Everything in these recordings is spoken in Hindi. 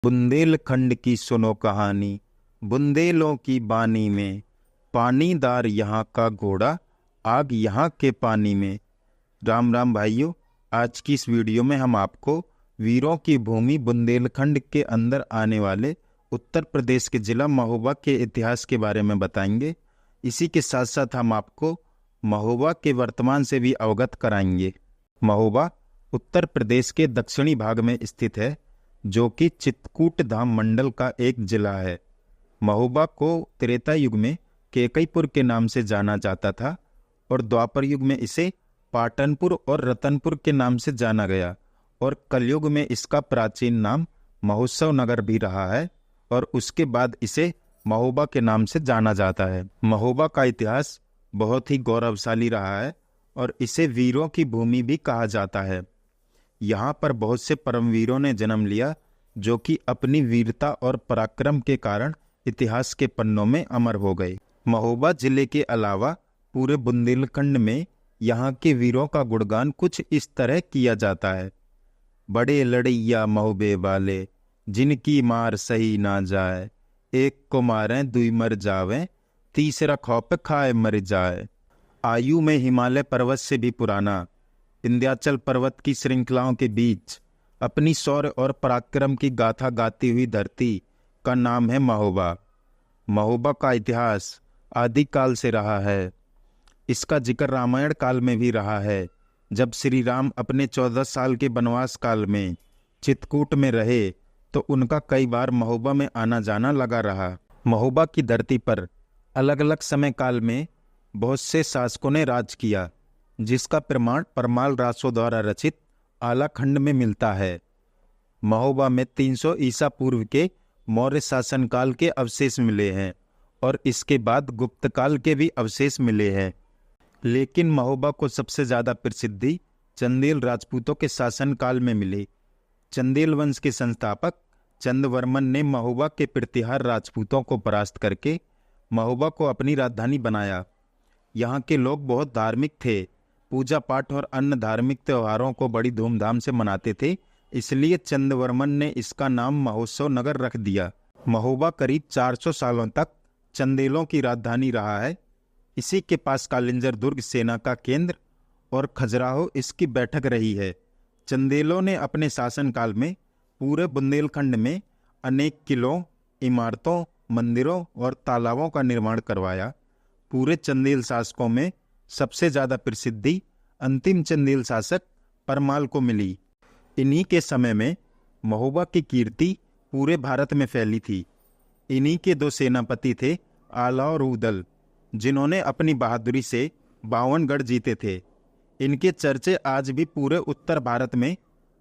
बुंदेलखंड की सुनो कहानी, बुंदेलों की बानी में। पानीदार यहाँ का घोड़ा, आग यहाँ के पानी में। राम राम भाइयों, आज की इस वीडियो में हम आपको वीरों की भूमि बुंदेलखंड के अंदर आने वाले उत्तर प्रदेश के जिला महोबा के इतिहास के बारे में बताएंगे। इसी के साथ साथ हम आपको महोबा के वर्तमान से भी अवगत कराएंगे। महोबा उत्तर प्रदेश के दक्षिणी भाग में स्थित है, जो कि चित्रकूट धाम मंडल का एक जिला है। महोबा को त्रेता युग में केकईपुर के नाम से जाना जाता था और द्वापर युग में इसे पाटनपुर और रतनपुर के नाम से जाना गया और कलयुग में इसका प्राचीन नाम महोत्सव नगर भी रहा है और उसके बाद इसे महोबा के नाम से जाना जाता है। महोबा का इतिहास बहुत ही गौरवशाली रहा है और इसे वीरों की भूमि भी कहा जाता है। यहाँ पर बहुत से परमवीरों ने जन्म लिया, जो कि अपनी वीरता और पराक्रम के कारण इतिहास के पन्नों में अमर हो गए। महोबा जिले के अलावा पूरे बुंदेलखंड में यहाँ के वीरों का गुणगान कुछ इस तरह किया जाता है। बड़े लड़ैया महोबे वाले, जिनकी मार सही ना जाए। एक को मारें दुई मर जावें, तीसरा खौफ खाए मर जाए। आयु में हिमालय पर्वत से भी पुराना विंध्याचल पर्वत की श्रृंखलाओं के बीच अपनी शौर्य और पराक्रम की गाथा गाती हुई धरती का नाम है महोबा। महोबा का इतिहास आदिकाल से रहा है। इसका जिक्र रामायण काल में भी रहा है, जब श्री राम अपने 14 साल के वनवास काल में चित्रकूट में रहे तो उनका कई बार महोबा में आना जाना लगा रहा। महोबा की धरती पर अलग अलग समय काल में बहुत से शासकों ने राज किया, जिसका प्रमाण परमाल रासो द्वारा रचित आला खंड में मिलता है। महोबा में 300 ईसा पूर्व के मौर्य शासनकाल के अवशेष मिले हैं और इसके बाद गुप्त काल के भी अवशेष मिले हैं। लेकिन महोबा को सबसे ज़्यादा प्रसिद्धि चंदेल राजपूतों के शासनकाल में मिली। चंदेल वंश के संस्थापक चंदवर्मन ने महोबा के प्रतिहार राजपूतों को परास्त करके महोबा को अपनी राजधानी बनाया। यहाँ के लोग बहुत धार्मिक थे, पूजा पाठ और अन्य धार्मिक त्योहारों को बड़ी धूमधाम से मनाते थे, इसलिए चंदवर्मन ने इसका नाम महोत्सव नगर रख दिया। महोबा करीब 400 सालों तक चंदेलों की राजधानी रहा है। इसी के पास कालिंजर दुर्ग सेना का केंद्र और खजुराहो इसकी बैठक रही है। चंदेलों ने अपने शासनकाल में पूरे बुंदेलखंड में अनेक किलों, इमारतों, मंदिरों और तालाबों का निर्माण करवाया। पूरे चंदेल शासकों में सबसे ज़्यादा प्रसिद्धि अंतिम चंदेल शासक परमाल को मिली। इन्हीं के समय में महोबा की कीर्ति पूरे भारत में फैली थी। इन्हीं के 2 सेनापति थे, आला और उदल, जिन्होंने अपनी बहादुरी से 52 गढ़ जीते थे। इनके चर्चे आज भी पूरे उत्तर भारत में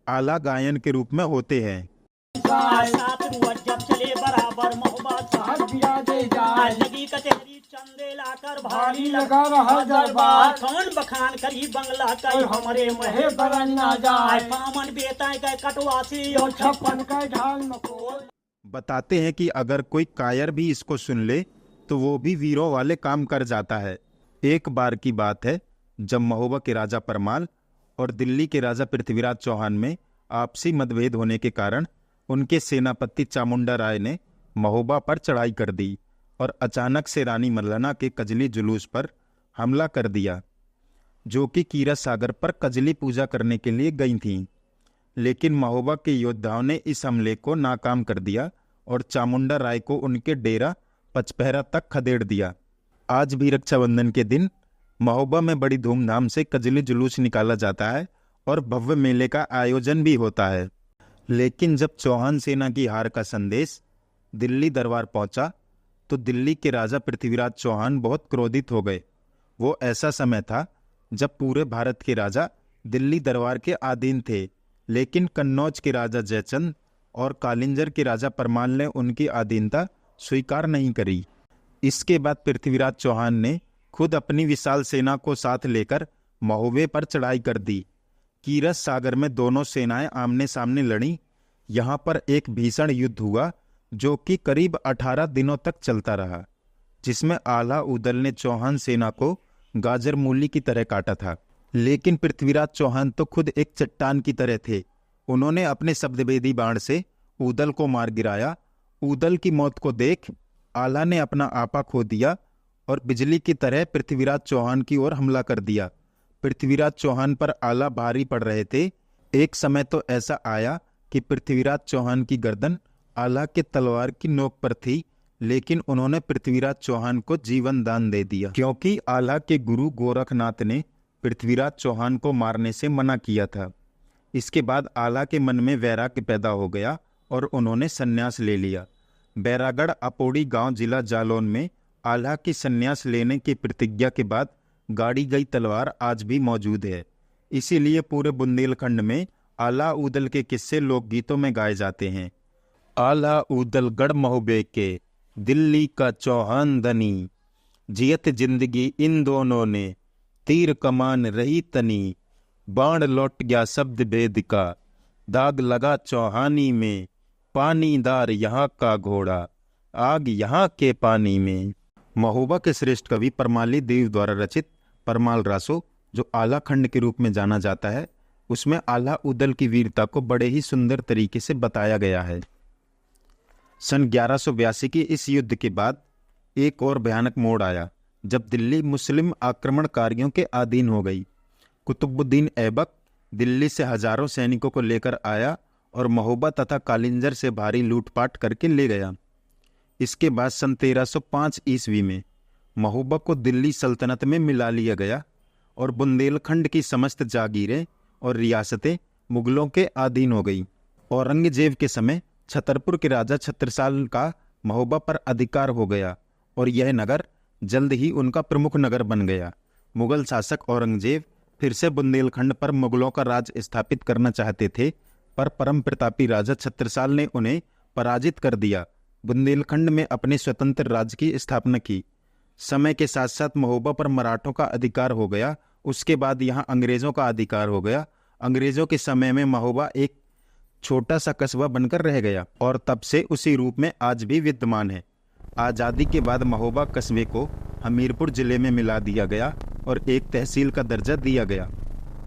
आला गायन के रूप में होते हैं। चले बराबर लगी कचहरी चंदेल आकर भारी लगा रहा दरबार। कौन बखान करी बंगला का हमारे महे बरन ना जाए। पामन बेटा के कटवासी और 56 का ढाल मकोल। बताते हैं कि अगर कोई कायर भी इसको सुन ले तो वो भी वीरों वाले काम कर जाता है। एक बार की बात है, जब महोबा के राजा परमाल और दिल्ली के राजा पृथ्वीराज चौहान में आपसी मतभेद होने के कारण उनके सेनापति चामुंडा राय ने महोबा पर चढ़ाई कर दी और अचानक से रानी मल्लना के कजली जुलूस पर हमला कर दिया, जो कि कीरा सागर पर कजली पूजा करने के लिए गई थीं। लेकिन महोबा के योद्धाओं ने इस हमले को नाकाम कर दिया और चामुंडा राय को उनके डेरा पचपहरा तक खदेड़ दिया। आज भी रक्षाबंधन के दिन महोबा में बड़ी धूमधाम से कजली जुलूस निकाला जाता है और भव्य मेले का आयोजन भी होता है। लेकिन जब चौहान सेना की हार का संदेश दिल्ली दरबार पहुंचा तो दिल्ली के राजा पृथ्वीराज चौहान बहुत क्रोधित हो गए। वो ऐसा समय था जब पूरे भारत के राजा दिल्ली दरबार के अधीन थे, लेकिन कन्नौज के राजा जयचंद और कालिंजर के राजा परमाल ने उनकी अधीनता स्वीकार नहीं करी। इसके बाद पृथ्वीराज चौहान ने खुद अपनी विशाल सेना को साथ लेकर महोबे पर चढ़ाई कर दी। कीरत सागर में दोनों सेनाएं आमने सामने लड़ी। यहाँ पर एक भीषण युद्ध हुआ, जो कि करीब 18 दिनों तक चलता रहा, जिसमें आला उदल ने चौहान सेना को गाजर मूली की तरह काटा था। लेकिन पृथ्वीराज चौहान तो खुद एक चट्टान की तरह थे। उन्होंने अपने शब्दभेदी बाण से ऊदल को मार गिराया। ऊदल की मौत को देख आला ने अपना आपा खो दिया और बिजली की तरह पृथ्वीराज चौहान की ओर हमला कर दिया। पृथ्वीराज चौहान पर आला भारी पड़ रहे थे। एक समय तो ऐसा आया कि पृथ्वीराज चौहान की गर्दन आला के तलवार की नोक पर थी, लेकिन उन्होंने पृथ्वीराज चौहान को जीवन दान दे दिया, क्योंकि आला के गुरु गोरखनाथ ने पृथ्वीराज चौहान को मारने से मना किया था। इसके बाद आला के मन में वैराग्य पैदा हो गया और उन्होंने संन्यास ले लिया। बैरागढ़ अपोड़ी गांव जिला जालौन में आला की संन्यास लेने की प्रतिज्ञा के बाद गाड़ी गई तलवार आज भी मौजूद है। इसीलिए पूरे बुंदेलखंड में आला ऊदल के किस्से लोकगीतों में गाए जाते हैं। आला ऊदल गढ़ महोबे के दिल्ली का चौहान धनी, जियत जिंदगी इन दोनों ने तीर कमान रही तनी, बाण लौट गया शब्द भेद का, दाग लगा चौहानी में, पानीदार यहाँ का घोड़ा, आग यहाँ के पानी में। महोबा के श्रेष्ठ कवि परमाली देव द्वारा रचित परमाल रासो, जो आला खंड के रूप में जाना जाता है, उसमें आला ऊदल की वीरता को बड़े ही सुंदर तरीके से बताया गया है। सन 1182 के इस युद्ध के बाद एक और भयानक मोड़ आया, जब दिल्ली मुस्लिम आक्रमणकारियों के अधीन हो गई। कुतुबुद्दीन ऐबक दिल्ली से हजारों सैनिकों को लेकर आया और महोबा तथा कालिंजर से भारी लूटपाट करके ले गया। इसके बाद सन 1305 ईस्वी में महोबा को दिल्ली सल्तनत में मिला लिया गया और बुंदेलखंड की समस्त जागीरें और रियासतें मुगलों के अधीन हो गई। औरंगजेब के समय छतरपुर के राजा छत्रसाल का महोबा पर अधिकार हो गया और यह नगर जल्द ही उनका प्रमुख नगर बन गया। मुगल शासक औरंगजेब फिर से बुंदेलखंड पर मुगलों का राज स्थापित करना चाहते थे, पर परम प्रतापी राजा छत्रसाल ने उन्हें पराजित कर दिया। बुंदेलखंड में अपने स्वतंत्र राज्य की स्थापना की। समय के साथ साथ महोबा पर मराठों का अधिकार हो गया। उसके बाद यहाँ अंग्रेजों का अधिकार हो गया। अंग्रेजों के समय में महोबा एक छोटा सा कस्बा बनकर रह गया और तब से उसी रूप में आज भी विद्यमान है। आज़ादी के बाद महोबा कस्बे को हमीरपुर जिले में मिला दिया गया और एक तहसील का दर्जा दिया गया।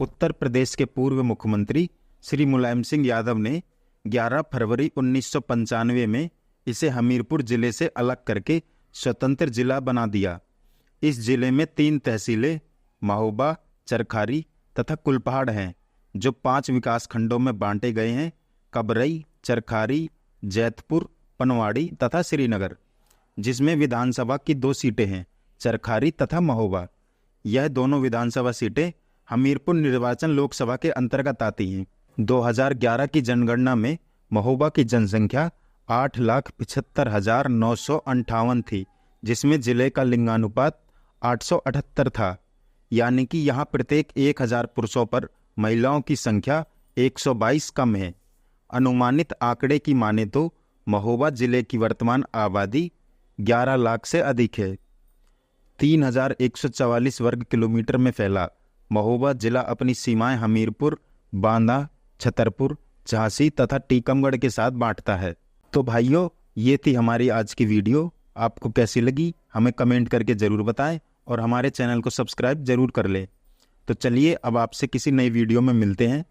उत्तर प्रदेश के पूर्व मुख्यमंत्री श्री मुलायम सिंह यादव ने 11 फरवरी 1995 में इसे हमीरपुर जिले से अलग करके स्वतंत्र जिला बना दिया। इस जिले में 3 तहसीलें महोबा, चरखारी तथा कुलपहाड़ हैं, जो 5 विकास खंडों में बांटे गए हैं: कबरई, चरखारी, जैतपुर, पनवाड़ी तथा श्रीनगर, जिसमें विधानसभा की 2 सीटें हैं, चरखारी तथा महोबा। यह दोनों विधानसभा सीटें हमीरपुर निर्वाचन लोकसभा के अंतर्गत आती हैं। 2011 की जनगणना में महोबा की जनसंख्या 8,75,958 थी, जिसमें जिले का लिंगानुपात 878 था, यानी कि यहाँ प्रत्येक 1000 पुरुषों पर महिलाओं की संख्या 122 कम है। अनुमानित आंकड़े की माने तो महोबा जिले की वर्तमान आबादी 11 लाख से अधिक है। 3144 वर्ग किलोमीटर में फैला महोबा जिला अपनी सीमाएं हमीरपुर, बांदा, छतरपुर, झांसी तथा टीकमगढ़ के साथ बांटता है। तो भाइयों, ये थी हमारी आज की वीडियो। आपको कैसी लगी हमें कमेंट करके ज़रूर बताएं और हमारे चैनल को सब्सक्राइब ज़रूर कर लें। तो चलिए अब आपसे किसी नई वीडियो में मिलते हैं।